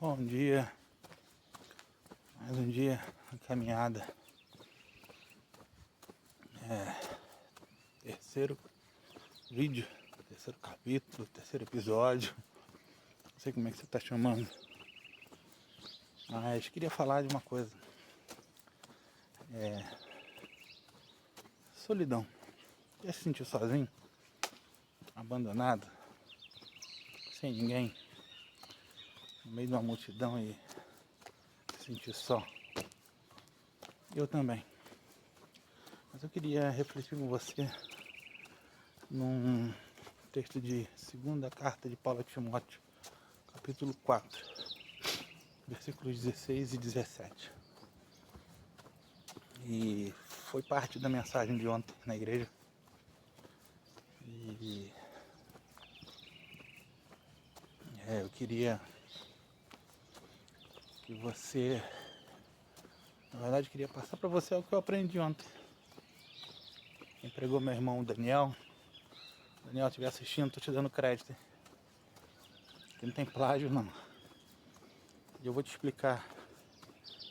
Bom dia, mais um dia, uma caminhada, terceiro vídeo, terceiro capítulo, terceiro episódio, não sei como é que você está chamando, mas queria falar de uma coisa, solidão. Já se sentiu sozinho, abandonado, sem ninguém, no meio de uma multidão e se sentir só? Eu também. Mas eu queria refletir com você num texto de segunda carta de Paulo a Timóteo, capítulo 4, versículos 16 e 17. E foi parte da mensagem de ontem na igreja. E eu queria que você, na verdade, queria passar para você o que eu aprendi ontem. Quem pregou meu irmão Daniel, estiver assistindo, tô te dando crédito. Que não tem plágio não. E eu vou te explicar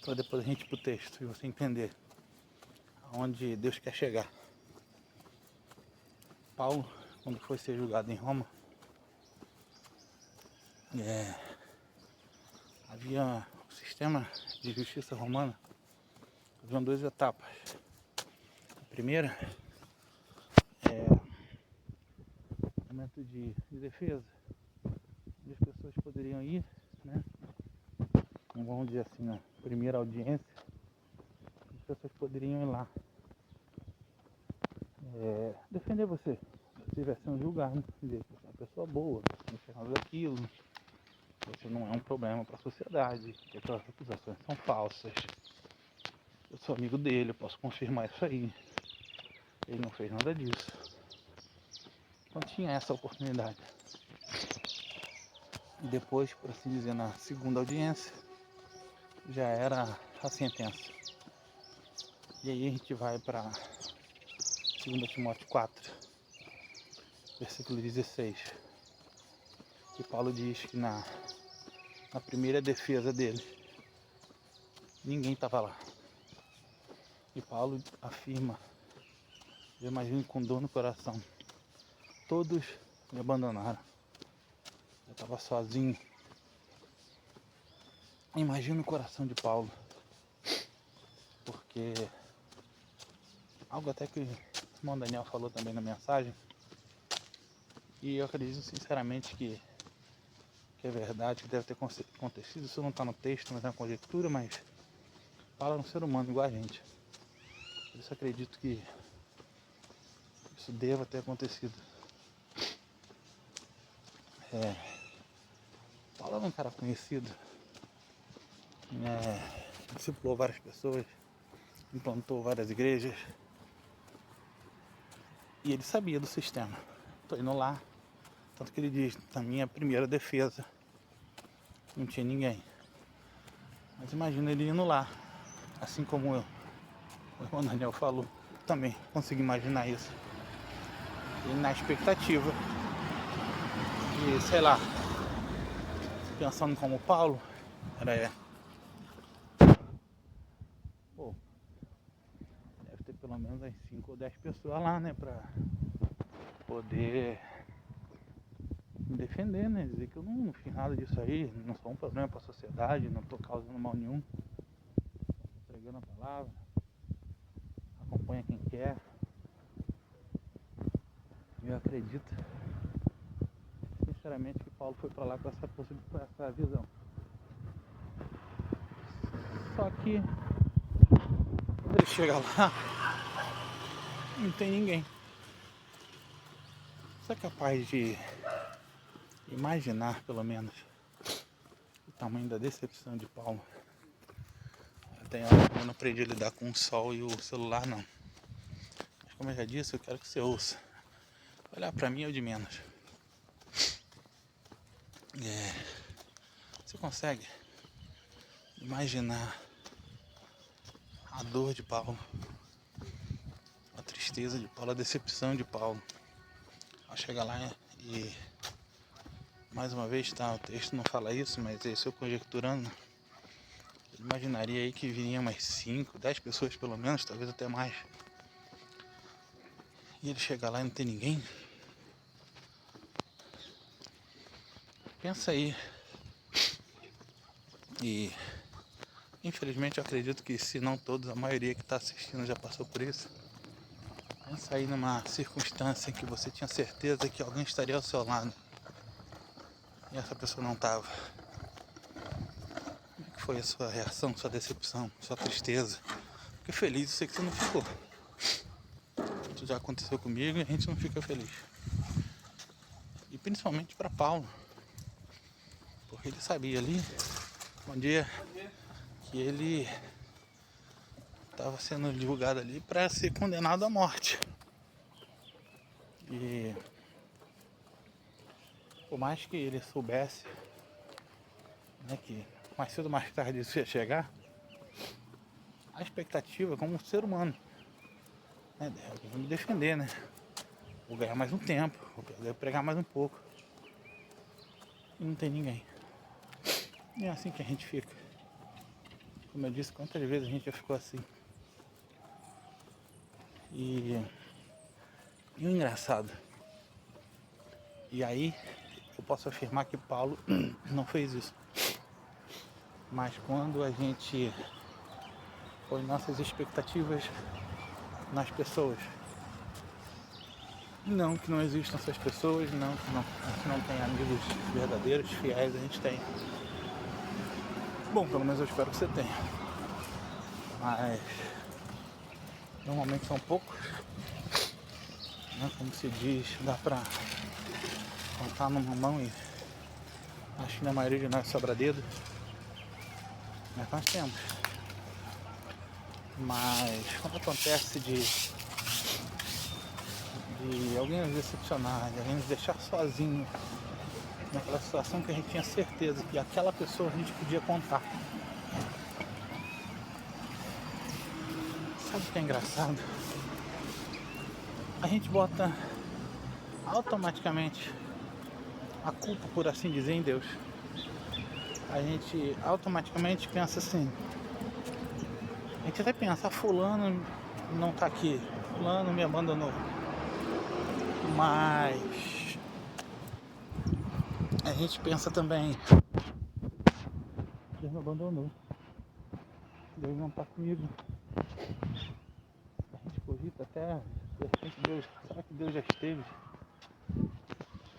para depois a gente ir pro texto e você entender aonde Deus quer chegar. Paulo, quando foi ser julgado em Roma, havia um sistema de justiça romana, haviam duas etapas. A primeira momento de defesa, onde as pessoas poderiam ir, né? Vamos dizer assim, na primeira audiência, as pessoas poderiam ir lá defender você. Se tivesse um julgado, dizer que você é uma pessoa boa, não fez nada daquilo, você não é um problema para a sociedade, que aquelas acusações são falsas. Eu sou amigo dele, eu posso confirmar isso aí. Ele não fez nada disso. Então tinha essa oportunidade. E depois, por assim dizer, na segunda audiência, já era a sentença. E aí a gente vai para 2 Timóteo 4, versículo 16. Que Paulo diz que na primeira defesa dele, ninguém estava lá. E Paulo afirma, eu imagino com dor no coração, todos me abandonaram. Eu estava sozinho. Imagina o coração de Paulo. Porque algo até que o irmão Daniel falou também na mensagem, e eu acredito sinceramente que é verdade, que deve ter acontecido. Isso não está no texto, mas é uma conjectura, mas Paulo é um ser humano igual a gente. Por isso acredito que isso deva ter acontecido. Paulo era um cara conhecido, discipulou várias pessoas, implantou várias igrejas, e ele sabia do sistema. Estou indo lá, tanto que ele diz, na minha primeira defesa, não tinha ninguém. Mas imagina ele indo lá, assim como eu. O irmão Daniel falou, também consegui imaginar isso. E na expectativa de, sei lá, pensando como Paulo, deve ter pelo menos umas 5 ou 10 pessoas lá, né, pra poder me defender, né, dizer que eu não fiz nada disso aí, não sou um problema pra sociedade, não tô causando mal nenhum, tô entregando a palavra, acompanha quem quer. Eu acredito sinceramente que Paulo foi pra lá com essa visão. Só que quando ele chega lá, não tem ninguém. Você é capaz de imaginar, pelo menos, o tamanho da decepção de Paulo? Tem hora que eu não aprendi a lidar com o sol e o celular, não. Mas como eu já disse, eu quero que você ouça. Olhar pra mim é o de menos. Você consegue imaginar a dor de Paulo, a tristeza de Paulo, a decepção de Paulo ao chegar lá e Mais uma vez, tá? O texto não fala isso, mas isso eu conjecturando. Eu imaginaria aí que viriam mais 5, 10 pessoas pelo menos, talvez até mais. E ele chegar lá e não ter ninguém. Pensa aí. E infelizmente eu acredito que, se não todos, a maioria que está assistindo já passou por isso. Pensa aí numa circunstância em que você tinha certeza que alguém estaria ao seu lado e essa pessoa não estava. Como é que foi a sua reação, sua decepção, sua tristeza? Porque feliz eu sei que você não ficou. Isso já aconteceu comigo e a gente não fica feliz. E principalmente para Paulo, porque ele sabia ali, um dia, que ele estava sendo julgado ali para ser condenado à morte. E por mais que ele soubesse, né, que mais cedo ou mais tarde isso ia chegar, a expectativa como um ser humano, né, eu vou me defender, né? Vou ganhar mais um tempo, vou poder pregar mais um pouco. E não tem ninguém. E é assim que a gente fica. Como eu disse, quantas vezes a gente já ficou assim. E o engraçado, e aí eu posso afirmar que Paulo não fez isso. Mas quando a gente põe nossas expectativas nas pessoas, não que não existam essas pessoas, não que a gente não tenha amigos verdadeiros, fiéis, a gente tem. Bom, pelo menos eu espero que você tenha. Mas normalmente são poucos, né? Como se diz, dá pra contar numa mão, e acho que na maioria de nós sobra dedo. Mas nós temos. Mas quando acontece de alguém nos decepcionar, de alguém nos deixar sozinho naquela situação que a gente tinha certeza que aquela pessoa a gente podia contar. Sabe o que é engraçado? A gente bota automaticamente a culpa, por assim dizer, em Deus. A gente automaticamente pensa assim, a gente até pensa, fulano não tá aqui, fulano me abandonou. Mas a gente pensa também, Deus me abandonou, Deus não tá comigo. A gente cogita até, de repente, Deus, será que Deus já esteve?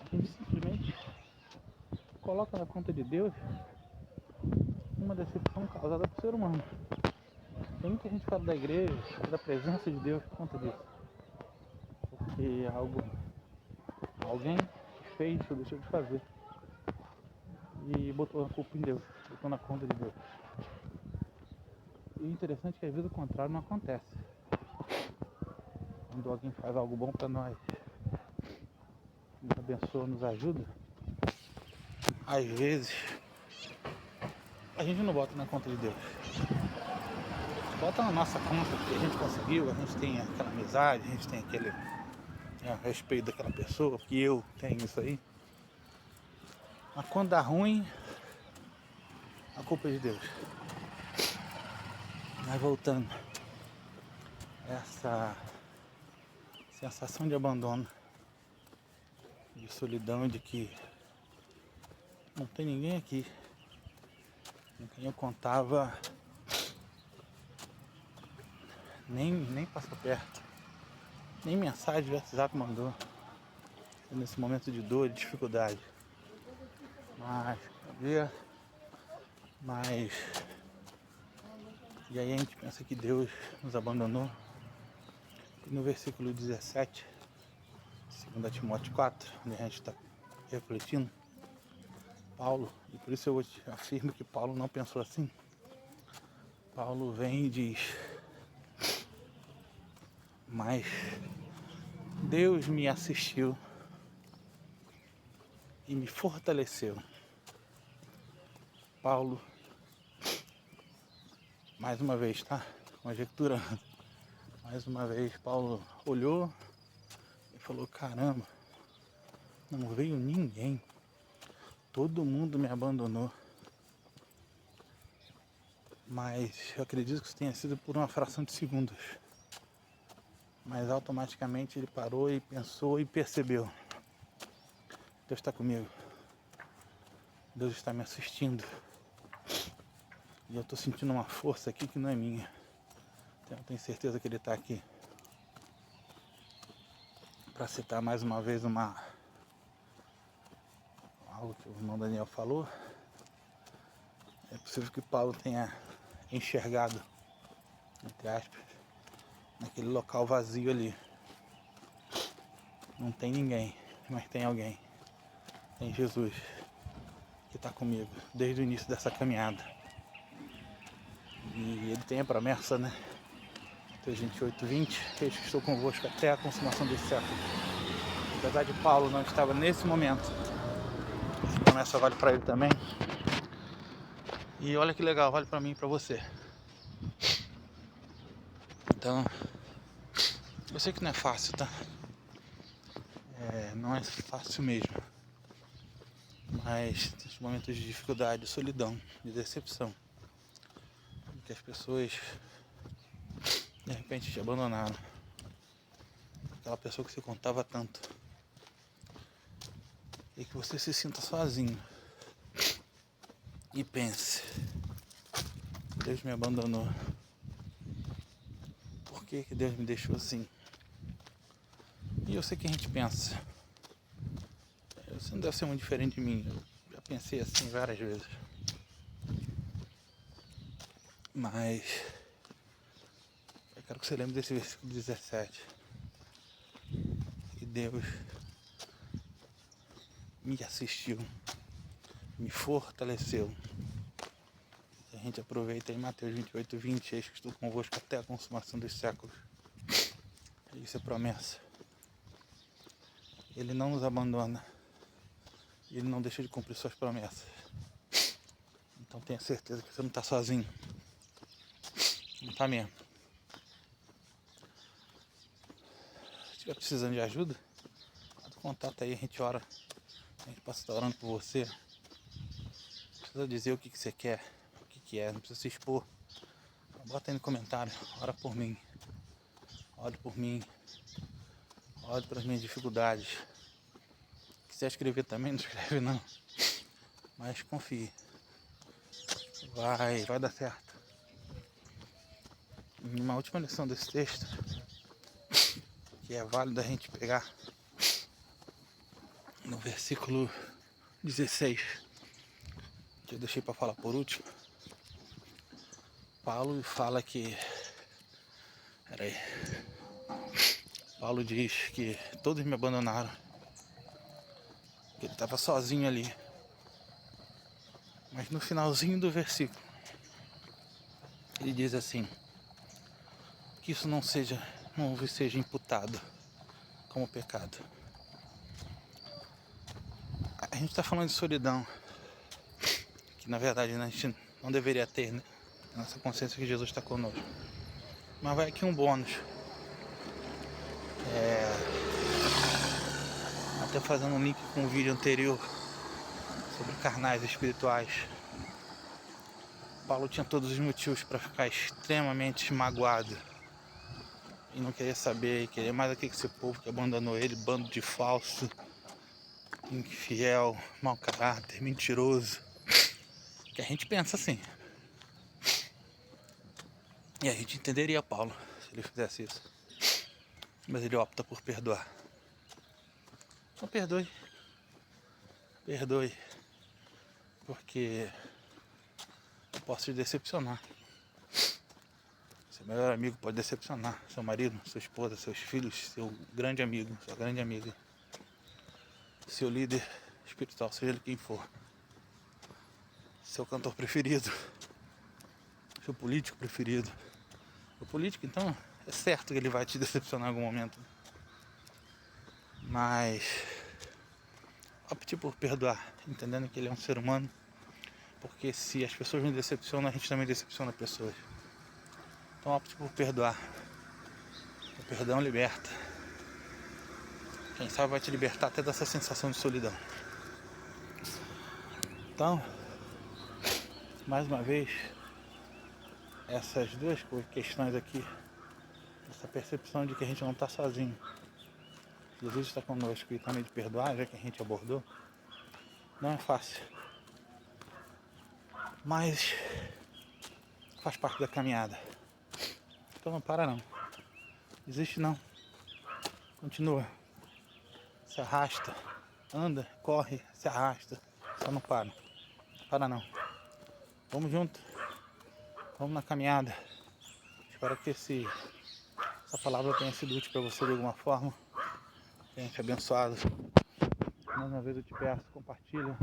A gente simplesmente coloca na conta de Deus uma decepção causada por ser humano. Tem muita gente fora da igreja, da presença de Deus por conta disso. Porque alguém fez ou deixou de fazer e botou a culpa em Deus, botou na conta de Deus. E o interessante é que às vezes o contrário não acontece. Quando alguém faz algo bom para nós, nos abençoa, nos ajuda, às vezes a gente não bota na conta de Deus. Bota na nossa conta, porque a gente conseguiu, a gente tem aquela amizade, a gente tem aquele respeito daquela pessoa, que eu tenho isso aí. Mas quando dá ruim, a culpa é de Deus. Mas voltando, essa sensação de abandono, de solidão, de que não tem ninguém aqui com quem eu contava, nem passou perto, nem mensagem do WhatsApp mandou nesse momento de dor e dificuldade. Mas e aí a gente pensa que Deus nos abandonou. E no versículo 17, 2 Timóteo 4, onde a gente está refletindo, Paulo, e por isso eu afirmo que Paulo não pensou assim. Paulo vem e diz: mas Deus me assistiu e me fortaleceu. Paulo, mais uma vez, tá? Conjecturando. Mais uma vez, Paulo olhou e falou: caramba, não veio ninguém. Todo mundo me abandonou. Mas eu acredito que isso tenha sido por uma fração de segundos. Mas automaticamente ele parou e pensou e percebeu. Deus está comigo. Deus está me assistindo. E eu estou sentindo uma força aqui que não é minha. Então eu tenho certeza que ele está aqui. Para citar mais uma vez algo que o irmão Daniel falou, é possível que Paulo tenha enxergado, entre aspas, naquele local vazio ali. Não tem ninguém, mas tem alguém. Tem Jesus que está comigo desde o início dessa caminhada. E ele tem a promessa, né? Mateus 28:20, eis que estou convosco até a consumação dos séculos. Apesar de Paulo não estava nesse momento, essa promessa vale para ele também. E olha que legal, vale para mim e para você. Então, eu sei que não é fácil, tá? Não é fácil mesmo. Mas tem momentos de dificuldade, de solidão, de decepção. Que as pessoas de repente te abandonaram. Aquela pessoa que você contava tanto. E que você se sinta sozinho. E pense: Deus me abandonou. Por que Deus me deixou assim? E eu sei que a gente pensa. Você não deve ser muito diferente de mim. Eu já pensei assim várias vezes. Mas eu quero que você lembre desse versículo 17. Que Deus me assistiu, me fortaleceu. A gente aproveita em Mateus 28:20, eis que estou convosco até a consumação dos séculos. Isso é promessa. Ele não nos abandona. Ele não deixa de cumprir suas promessas. Então tenha certeza que você não está sozinho. Não está mesmo. Se estiver precisando de ajuda, manda contato aí, a gente ora. A gente passa estar orando por você. Não precisa dizer o que você quer, o que é, não precisa se expor. Bota aí no comentário, ora por mim. Ore por mim. Ore pelas minhas dificuldades. Se quiser escrever também, não escreve não. Mas confie. Vai dar certo. Uma última lição desse texto, que é válido a gente pegar no versículo 16, que eu deixei para falar por último. Paulo fala que... Paulo diz que todos me abandonaram. Que ele estava sozinho ali. Mas no finalzinho do versículo, ele diz assim: que isso não vos seja imputado como pecado. A gente está falando de solidão, que na verdade a gente não deveria ter, né? Nossa consciência que Jesus está conosco. Mas vai aqui um bônus. Até fazendo um link com o vídeo anterior sobre carnais espirituais. Paulo tinha todos os motivos para ficar extremamente magoado e não querer saber, e querer mais aquele que esse povo que abandonou ele, bando de falso, infiel, mau caráter, mentiroso. Que a gente pensa assim. E a gente entenderia Paulo se ele fizesse isso. Mas ele opta por perdoar. Então perdoe. Perdoe. Porque eu posso te decepcionar. Seu melhor amigo pode decepcionar. Seu marido, sua esposa, seus filhos, seu grande amigo, sua grande amiga. Seu líder espiritual, seja ele quem for. Seu cantor preferido. Seu político preferido. O político, então, é certo que ele vai te decepcionar em algum momento. Mas opte por perdoar, entendendo que ele é um ser humano. Porque se as pessoas nos decepcionam, a gente também decepciona pessoas. Então opte por perdoar. O perdão liberta. Quem sabe vai te libertar até dessa sensação de solidão. Então, mais uma vez, essas duas questões aqui, essa percepção de que a gente não está sozinho. Jesus está conosco e também de perdoar, já que a gente abordou, não é fácil. Mas faz parte da caminhada. Então não para não. Desiste não. Continua. Se arrasta. Anda, corre, se arrasta. Só não para. Para não. Vamos junto. Vamos na caminhada. Espero que essa palavra tenha sido útil para você de alguma forma. Tenha te abençoado. Mais uma vez eu te peço, compartilha.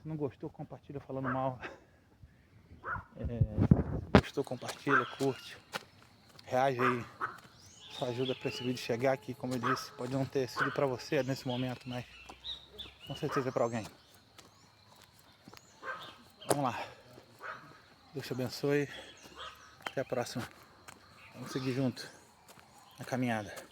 Se não gostou, compartilha falando mal. Se gostou, compartilha, curte. Reage aí. Só ajuda para esse vídeo chegar aqui, como eu disse. Pode não ter sido para você nesse momento, mas com certeza é para alguém. Vamos lá. Deus te abençoe. Até a próxima. Vamos seguir junto na caminhada.